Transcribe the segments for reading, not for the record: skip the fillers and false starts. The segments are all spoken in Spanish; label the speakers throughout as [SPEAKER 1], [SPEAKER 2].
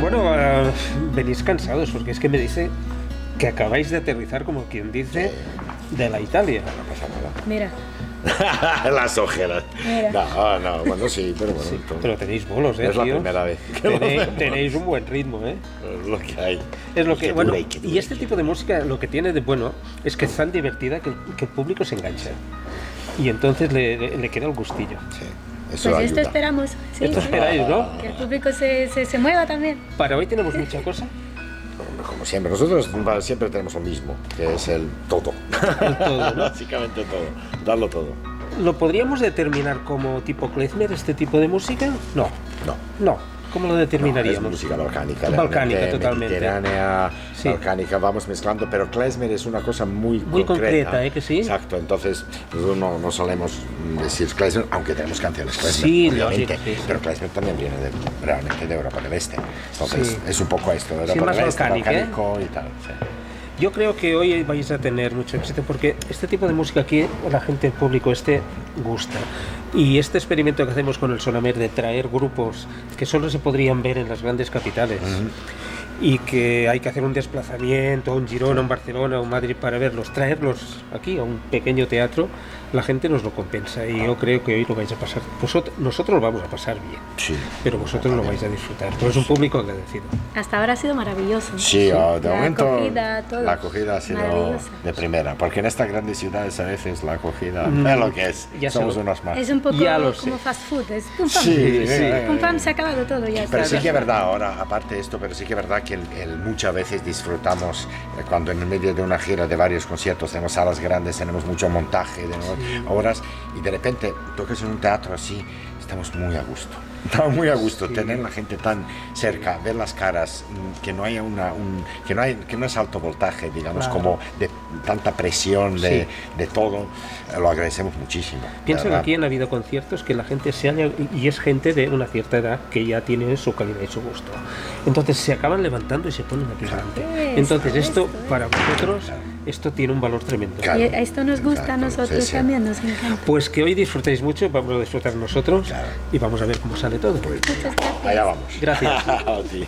[SPEAKER 1] Bueno, venís cansados porque es que me dice que acabáis de aterrizar, como quien dice, de la Italia.
[SPEAKER 2] No pasa nada.
[SPEAKER 3] Mira,
[SPEAKER 2] Las ojeras.
[SPEAKER 3] Mira.
[SPEAKER 2] No, bueno, sí, pero bueno.
[SPEAKER 1] Sí, pero tenéis bolos,
[SPEAKER 2] es la
[SPEAKER 1] tío.
[SPEAKER 2] primera vez que lo
[SPEAKER 1] Tenéis un buen ritmo, ¿eh?
[SPEAKER 2] Es lo que hay.
[SPEAKER 1] Es lo que, bueno,
[SPEAKER 2] dure, que dure,
[SPEAKER 1] y este tipo de música lo que tiene de bueno es que es tan divertida que el público se engancha. Y entonces le queda el gustillo.
[SPEAKER 2] Sí, eso
[SPEAKER 3] pues
[SPEAKER 2] ayuda.
[SPEAKER 3] esto esperamos. Sí,
[SPEAKER 1] Esto
[SPEAKER 3] sí.
[SPEAKER 1] esperáis, ¿no?
[SPEAKER 3] Que el público se mueva también.
[SPEAKER 1] Para hoy tenemos mucha cosa.
[SPEAKER 2] Como siempre, nosotros siempre tenemos lo mismo, que es el todo.
[SPEAKER 1] El todo, ¿no?
[SPEAKER 2] Básicamente todo, darlo todo.
[SPEAKER 1] ¿Lo podríamos determinar como tipo klezmer, este tipo de música? No,
[SPEAKER 2] No.
[SPEAKER 1] no. ¿Cómo lo
[SPEAKER 2] No,
[SPEAKER 1] determinaríamos?
[SPEAKER 2] es música balcánica.
[SPEAKER 1] Balcánica,
[SPEAKER 2] realmente,
[SPEAKER 1] totalmente.
[SPEAKER 2] Mediterránea,
[SPEAKER 1] Sí.
[SPEAKER 2] balcánica, vamos mezclando, pero klezmer es una cosa muy
[SPEAKER 1] concreta, ¿eh? Que sí.
[SPEAKER 2] Exacto, entonces nosotros no solemos decir klezmer, aunque tenemos canciones klezmer,
[SPEAKER 1] Sí,
[SPEAKER 2] obviamente,
[SPEAKER 1] lógico, sí.
[SPEAKER 2] pero klezmer también viene realmente de Europa del Este. Entonces
[SPEAKER 1] Sí.
[SPEAKER 2] es un poco esto, de
[SPEAKER 1] Sí,
[SPEAKER 2] Europa
[SPEAKER 1] más
[SPEAKER 2] del Este,
[SPEAKER 1] balcánico,
[SPEAKER 2] balcánico y tal. Sí.
[SPEAKER 1] Yo creo que hoy vais a tener mucho éxito porque este tipo de música aquí la gente, el público gusta. Y este experimento que hacemos con el Sonamer de traer grupos que solo se podrían ver en las grandes capitales y que hay que hacer un desplazamiento a un Girona, un Barcelona, un Madrid para verlos, traerlos aquí a un pequeño teatro, la gente nos lo compensa y yo creo que hoy lo vais a pasar. Nosotros lo vamos a pasar bien,
[SPEAKER 2] Sí.
[SPEAKER 1] pero vosotros lo vais a disfrutar. Pero es un público agradecido.
[SPEAKER 3] Hasta ahora ha sido maravilloso.
[SPEAKER 2] Sí, de
[SPEAKER 3] La
[SPEAKER 2] momento
[SPEAKER 3] acogida, todo.
[SPEAKER 2] la acogida ha sido
[SPEAKER 3] Maravillosa.
[SPEAKER 2] de primera, porque en estas grandes ciudades a veces la acogida es lo que es,
[SPEAKER 1] ya
[SPEAKER 2] somos
[SPEAKER 1] sé.
[SPEAKER 2] unos más.
[SPEAKER 3] Es un poco
[SPEAKER 1] Ya lo sé.
[SPEAKER 3] como fast food. Es pum pam.
[SPEAKER 2] Sí,
[SPEAKER 3] Pum pam, se ha acabado todo ya.
[SPEAKER 2] Pero
[SPEAKER 3] está.
[SPEAKER 2] sí que es verdad, ahora, aparte de esto, pero sí que es verdad que muchas veces disfrutamos cuando en el medio de una gira de varios conciertos tenemos salas grandes, tenemos mucho montaje de horas y de repente tocas en un teatro así, estamos muy a gusto. Estamos muy a gusto, tener la gente tan cerca, ver las caras, que no haya que no es alto voltaje, digamos,
[SPEAKER 1] Claro.
[SPEAKER 2] como de tanta presión de todo, lo agradecemos muchísimo.
[SPEAKER 1] Piensa que
[SPEAKER 2] ¿verdad?
[SPEAKER 1] aquí han habido conciertos que la gente y es gente de una cierta edad que ya tiene su calidad y su gusto. Entonces se acaban levantando y se ponen aquí delante. Entonces esto para vosotros, esto tiene un valor tremendo.
[SPEAKER 2] Claro.
[SPEAKER 3] Y esto nos gusta a
[SPEAKER 2] Exacto,
[SPEAKER 3] nosotros
[SPEAKER 2] sí, sí.
[SPEAKER 3] también, nos encanta.
[SPEAKER 1] Pues que hoy disfrutéis mucho, vamos a disfrutar nosotros
[SPEAKER 2] Claro.
[SPEAKER 1] y vamos a ver cómo sale todo.
[SPEAKER 3] Muchas gracias.
[SPEAKER 2] Allá vamos.
[SPEAKER 1] Gracias.
[SPEAKER 2] Sí.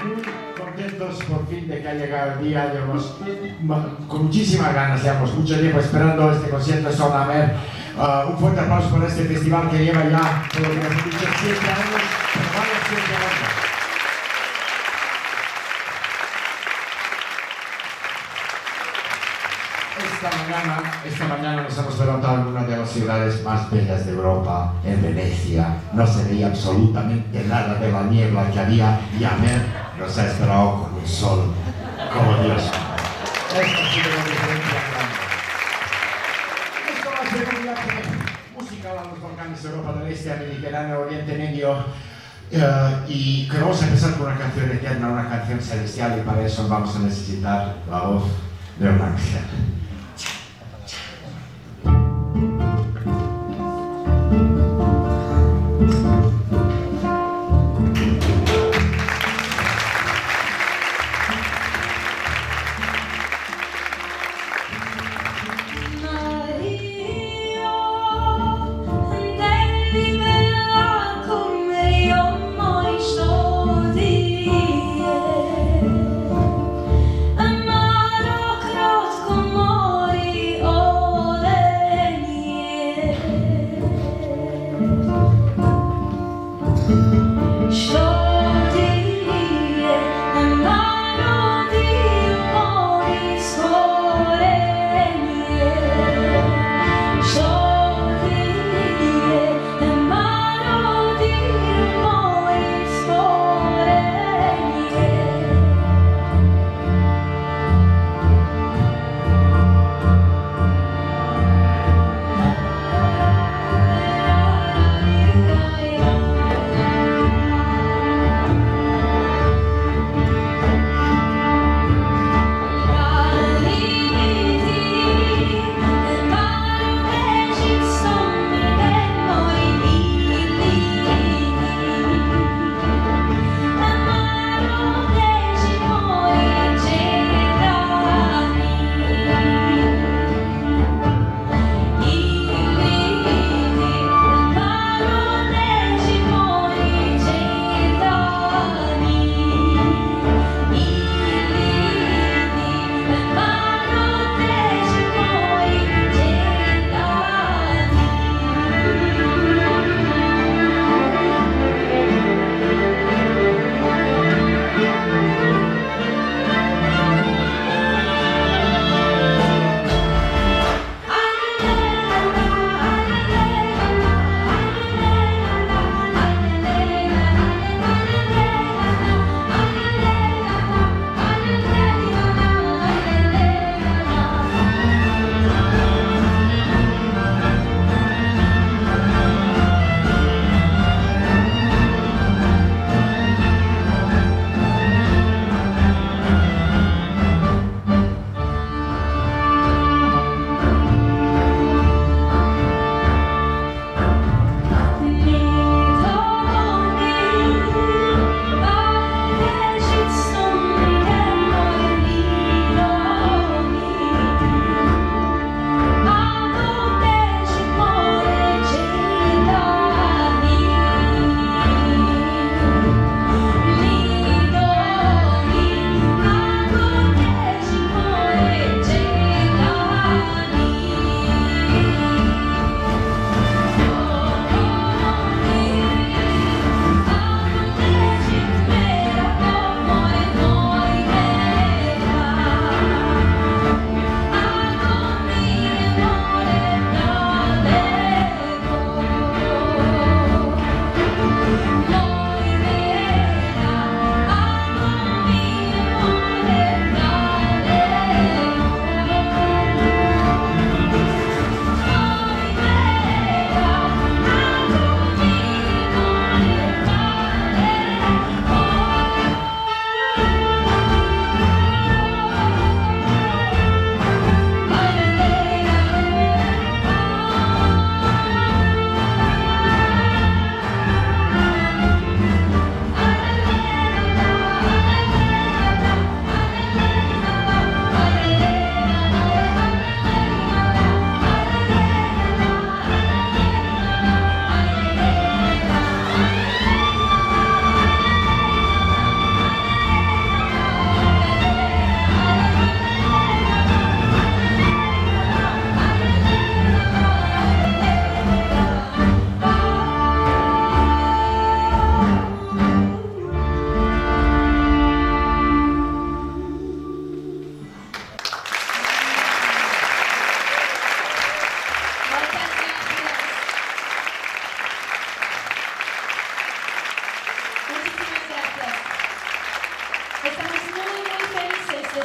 [SPEAKER 2] muy contentos por fin de que ha llegado el día. Llevamos con muchísimas ganas, llevamos mucho tiempo esperando este concierto de Son Amer. Un fuerte aplauso por este festival que lleva ya, por lo que nos han dicho, 7 años, pero vale 7 años. Esta mañana nos hemos levantado en una de las ciudades más bellas de Europa, en Venecia. No se veía absolutamente nada de la niebla que había y Amer nos ha esperado con un sol como Dios. Esta ha sido la diferencia grande. Esto va a ser un viaje musical a los Balcanes, Europa del Este, Mediterráneo, Oriente Medio. Y que vamos a empezar con una canción eterna, una canción celestial, y para eso vamos a necesitar la voz de un ángel.
[SPEAKER 4] Como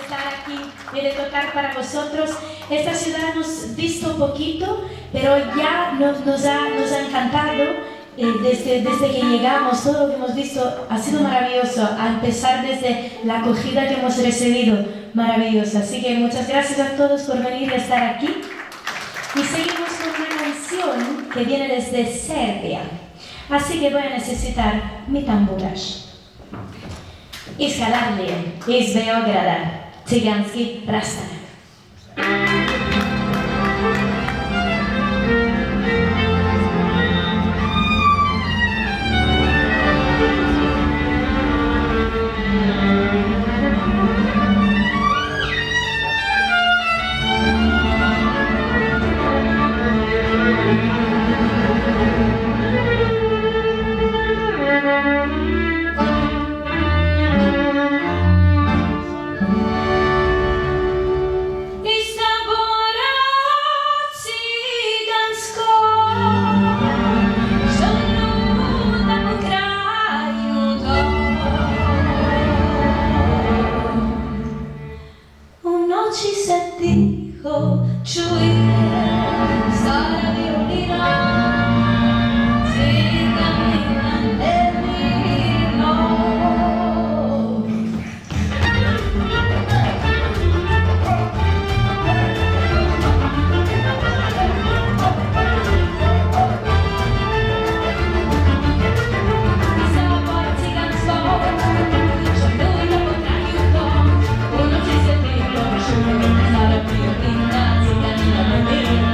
[SPEAKER 4] estar aquí y de tocar para vosotros. Esta ciudad hemos visto poquito, pero ya nos ha encantado. Desde que llegamos, todo lo que hemos visto ha sido maravilloso, a empezar desde la acogida que hemos recibido, maravillosa. Así que muchas gracias a todos por venir y estar aquí. Y seguimos con una canción que viene desde Serbia. Así que voy a necesitar mi tamburash. Iz Haladlije, iz Beograda, ciganski rastanak.
[SPEAKER 5] Thank you.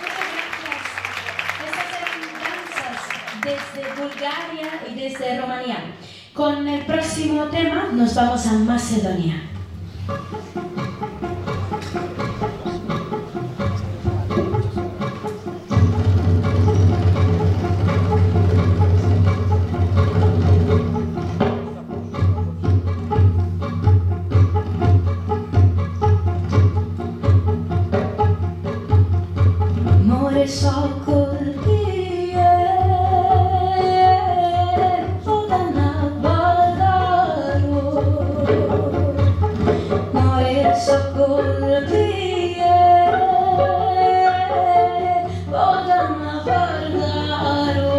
[SPEAKER 4] Muchas gracias. Estas eran danzas desde Bulgaria y desde Rumanía. Con el próximo tema nos vamos a Macedonia. More sokolije, voda na Baldaru. More sokolije, voda na Baldaru.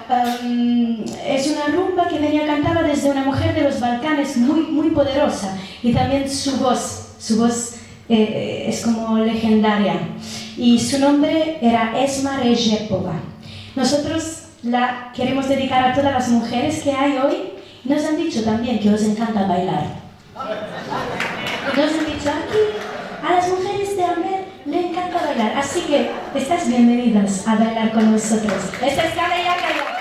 [SPEAKER 4] es una rumba que venía cantada desde una mujer de los Balcanes muy poderosa y también su voz es como legendaria y su nombre era Esma Rejepova. Nosotros la queremos dedicar a todas las mujeres que hay hoy. Nos han dicho también que os encanta bailar. Nos han dicho aquí a las mujeres de Amer le encanta bailar, así que estás bienvenidas a bailar con nosotros. Esta es Kale Yaka Yaka.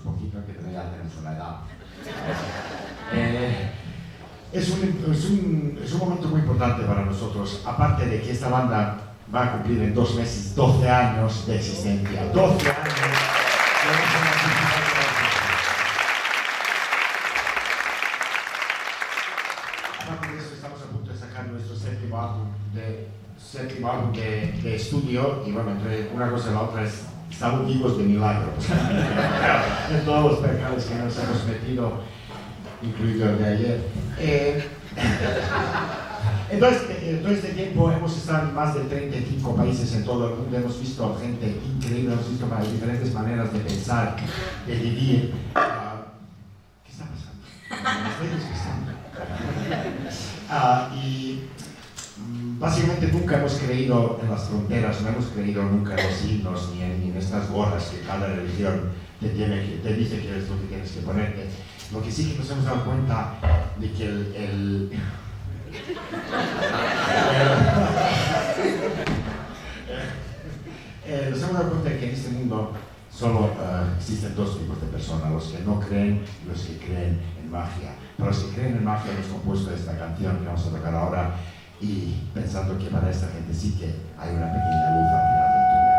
[SPEAKER 2] un poquito, que todavía tenemos una edad. Es un momento muy importante para nosotros, aparte de que esta banda va a cumplir en 2 meses 12 años de existencia. 12 años. Aparte de eso, estamos a punto de sacar nuestro séptimo álbum de estudio, y bueno, entre una cosa y la otra estamos vivos de milagro. En todos los pecados que nos hemos metido, incluido el de ayer. Entonces, en todo este tiempo hemos estado en más de 35 países en todo el mundo, hemos visto gente increíble, hemos visto diferentes maneras de pensar, de vivir. ¿Qué está pasando? Me estoy despistando. Y básicamente nunca hemos creído en las fronteras, no hemos creído nunca en los signos ni en estas gorras que cada religión te dice que es lo que tienes que ponerte. Lo que sí que nos hemos dado cuenta de que nos hemos dado cuenta de que en este mundo solo existen 2 tipos de personas, los que no creen y los que creen en magia. Para los que creen en magia hemos compuesto esta canción que vamos a tocar ahora, y pensando que para esta gente sí que hay una pequeña luz al final del túnel.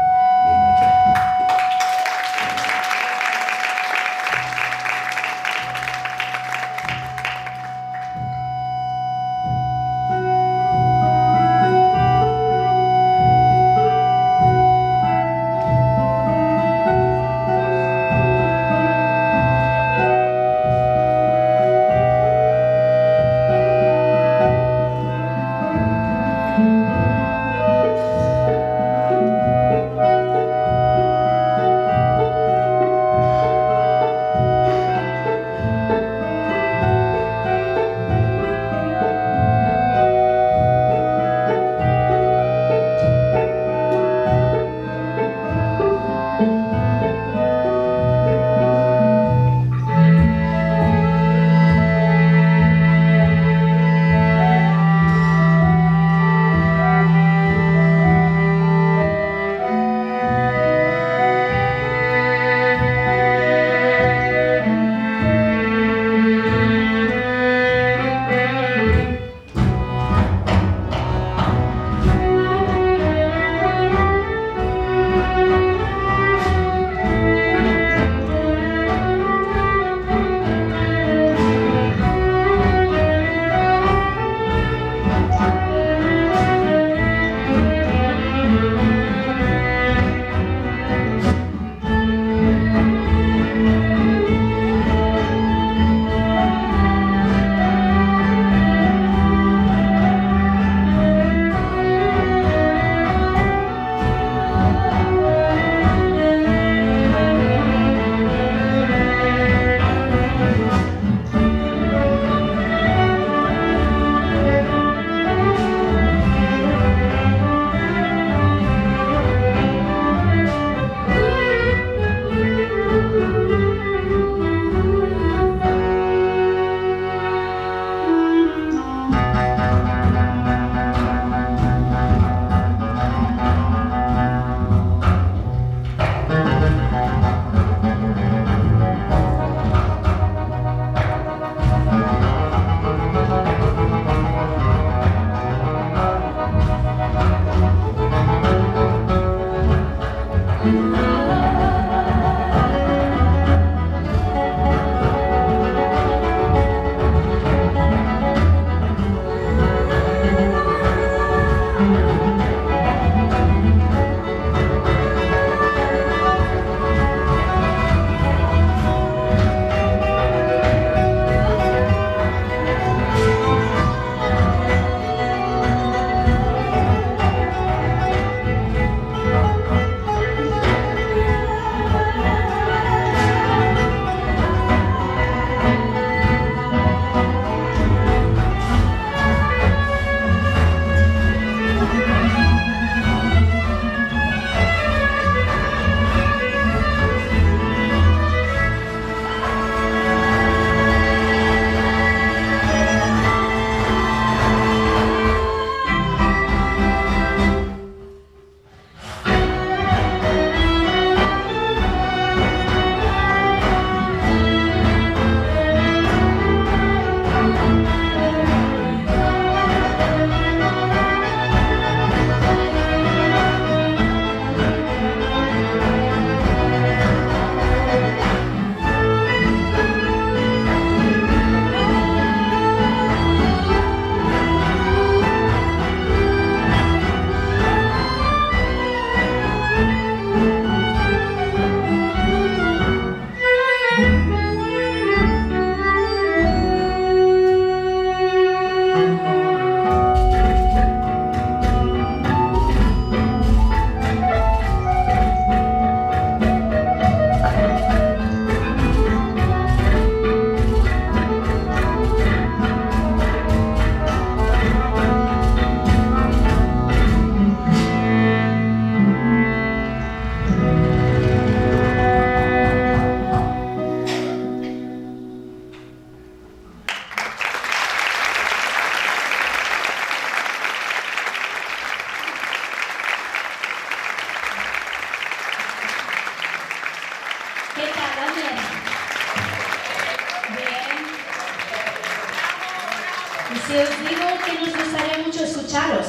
[SPEAKER 4] Si os digo que nos gustaría mucho escucharos.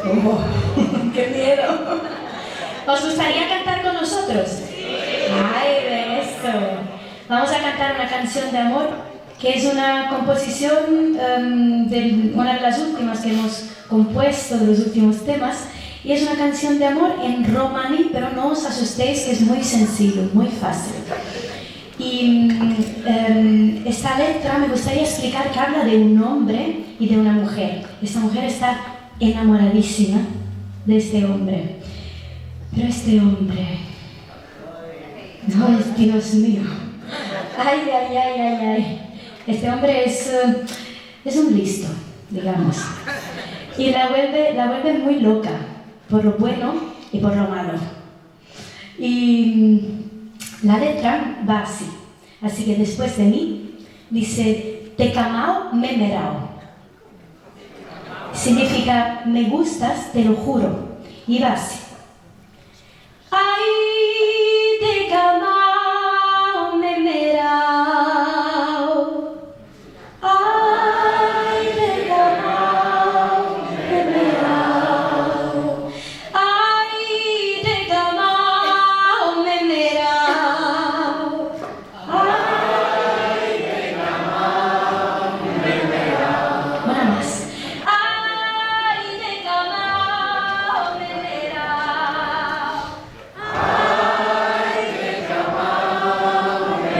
[SPEAKER 4] Oh, ¡qué miedo! ¿Os gustaría cantar con nosotros? ¡Ay, de esto! Vamos a cantar una canción de amor que es una composición de una de las últimas que hemos compuesto, de los últimos temas, y es una canción de amor en romaní, pero no os asustéis que es muy sencillo, muy fácil. Y esta letra me gustaría explicar que habla de un hombre y de una mujer. Esta mujer está enamoradísima de este hombre. Pero este hombre... No, es Dios mío. Ay, ay, ay, ay, ay. Este hombre es un listo, digamos. Y la vuelve muy loca, por lo bueno y por lo malo. Y la letra va así. Así que después de mí dice, te camao me merao. Significa, me gustas, te lo juro. Y va así. Ay, te camao me merao. Ay, te camao me merao. Ay, te camao me merao. Ay, te camao me merao. Una más. Ay, te camao me merao. Ay, te camao me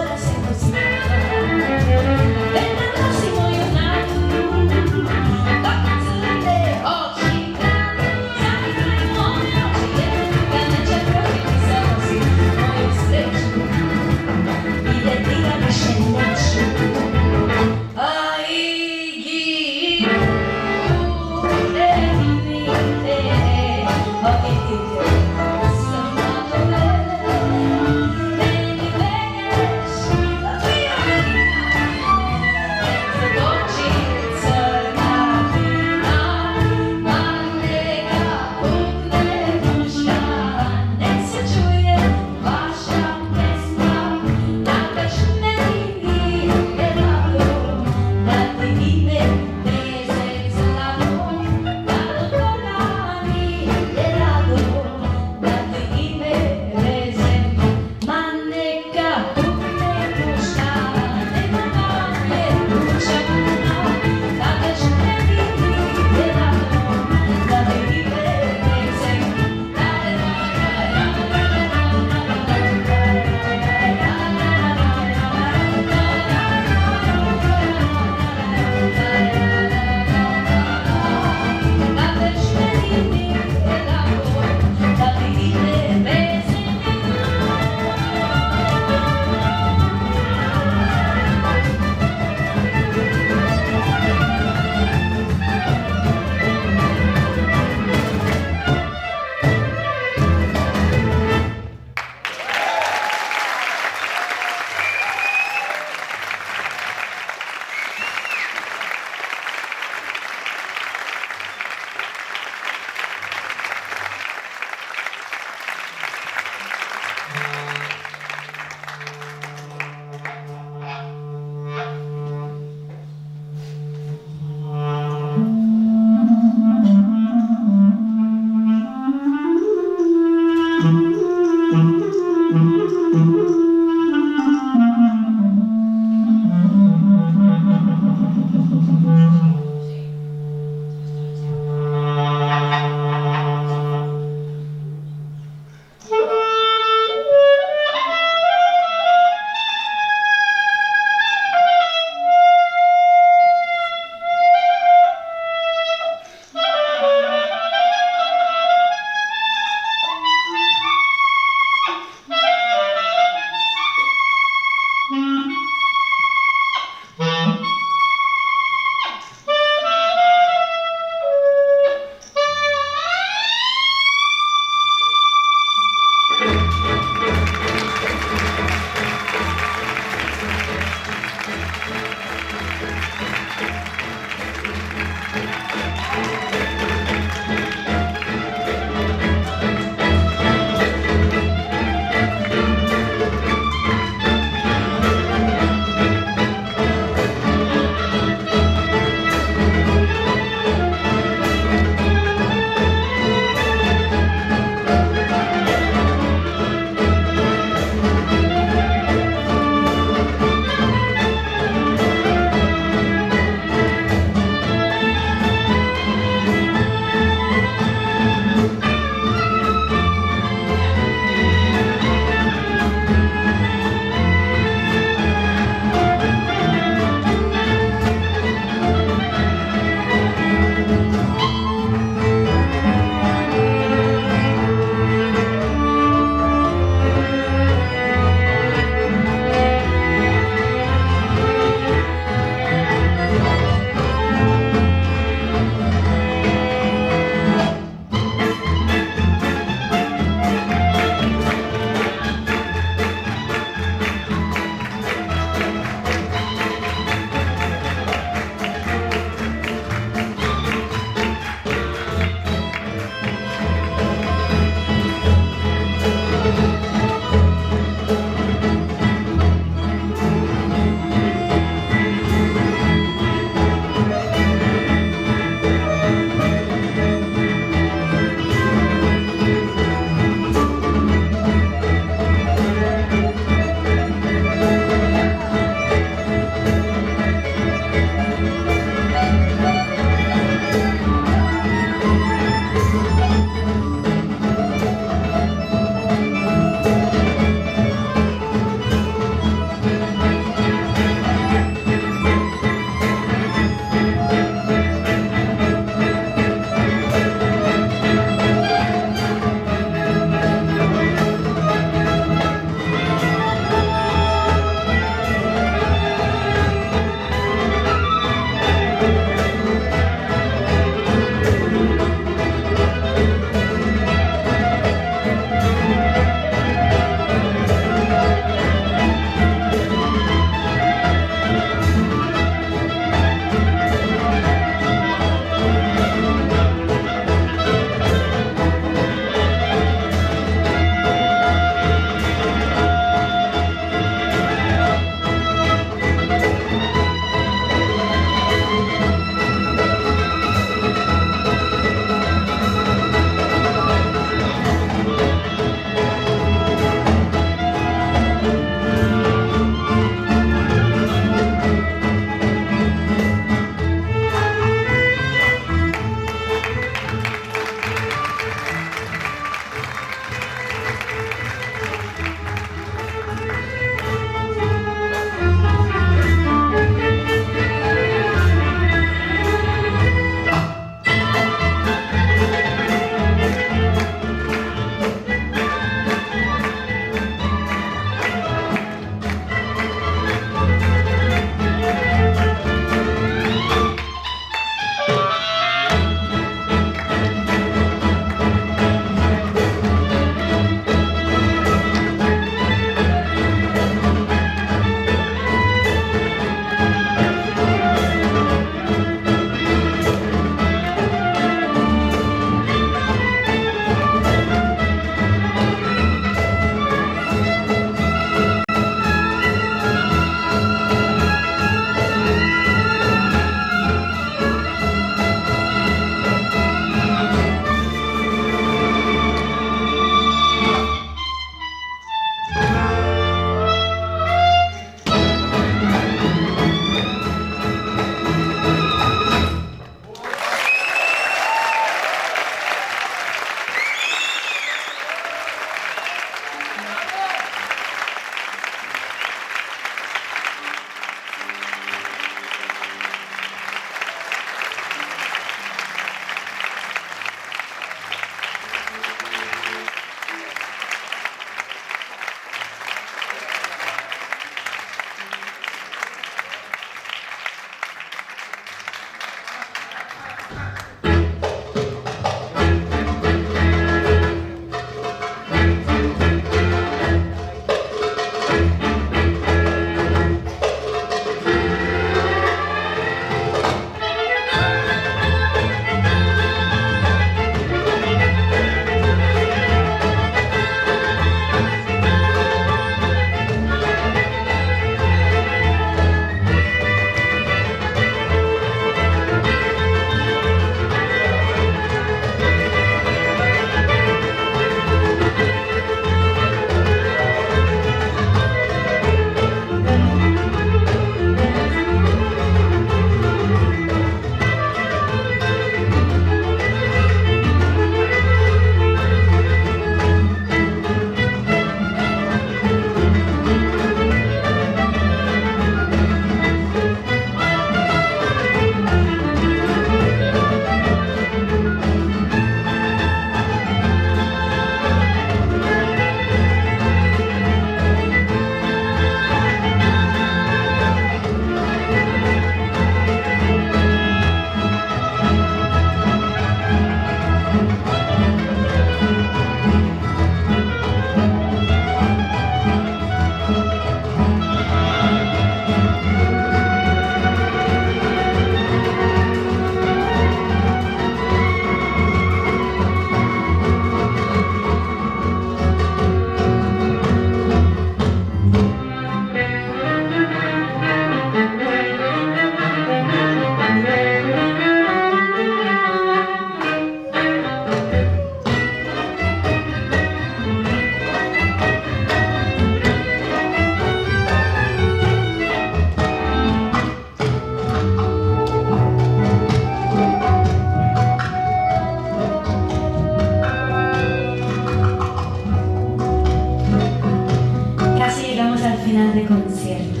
[SPEAKER 4] concierto.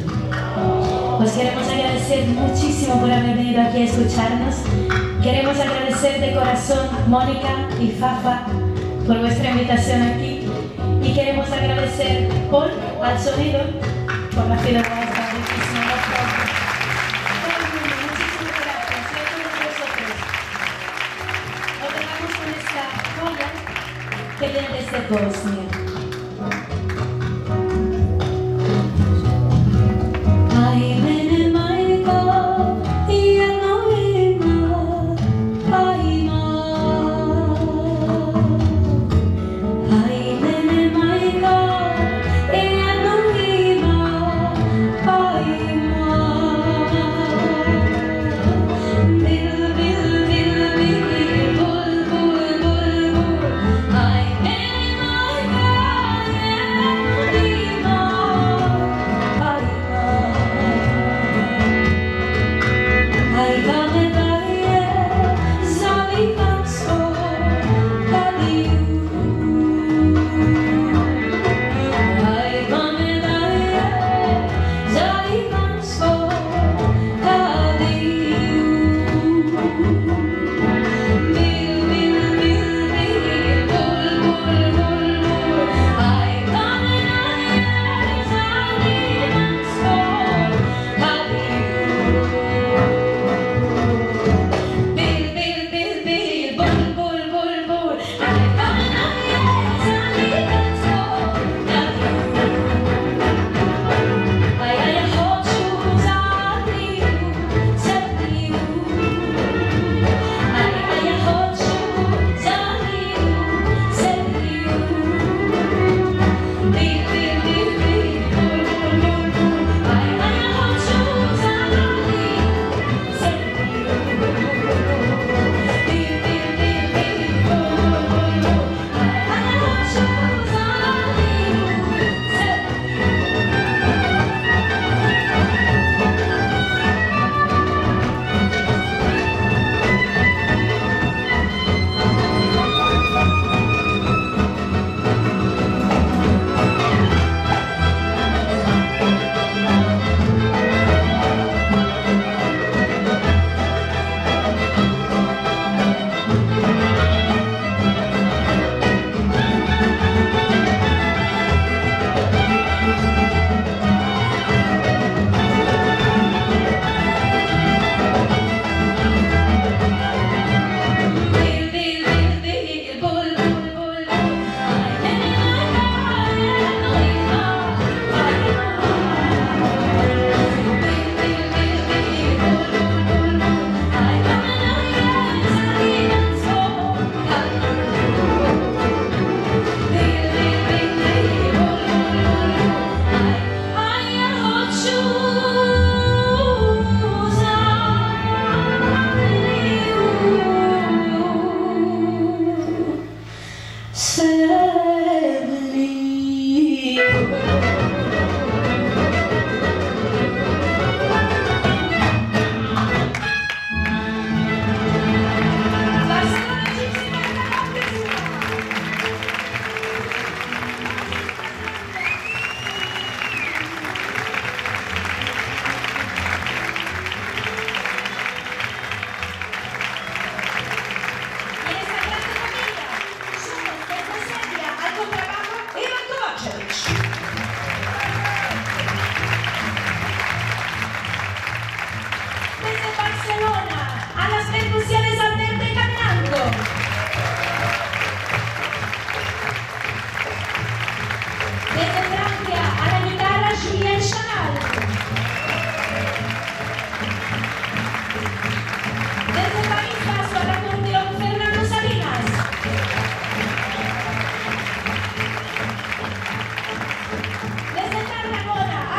[SPEAKER 4] Os queremos agradecer muchísimo por haber venido aquí a escucharnos. Queremos agradecer de corazón Mónica y Fafa por vuestra invitación aquí. Y queremos agradecer Paul al sonido por la fidelidad. Muchísimas gracias. Todo el mundo, muchísimas gracias. Y a todos vosotros. Os dejamos con esta joya que viene desde Bosnia.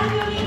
[SPEAKER 4] Al violín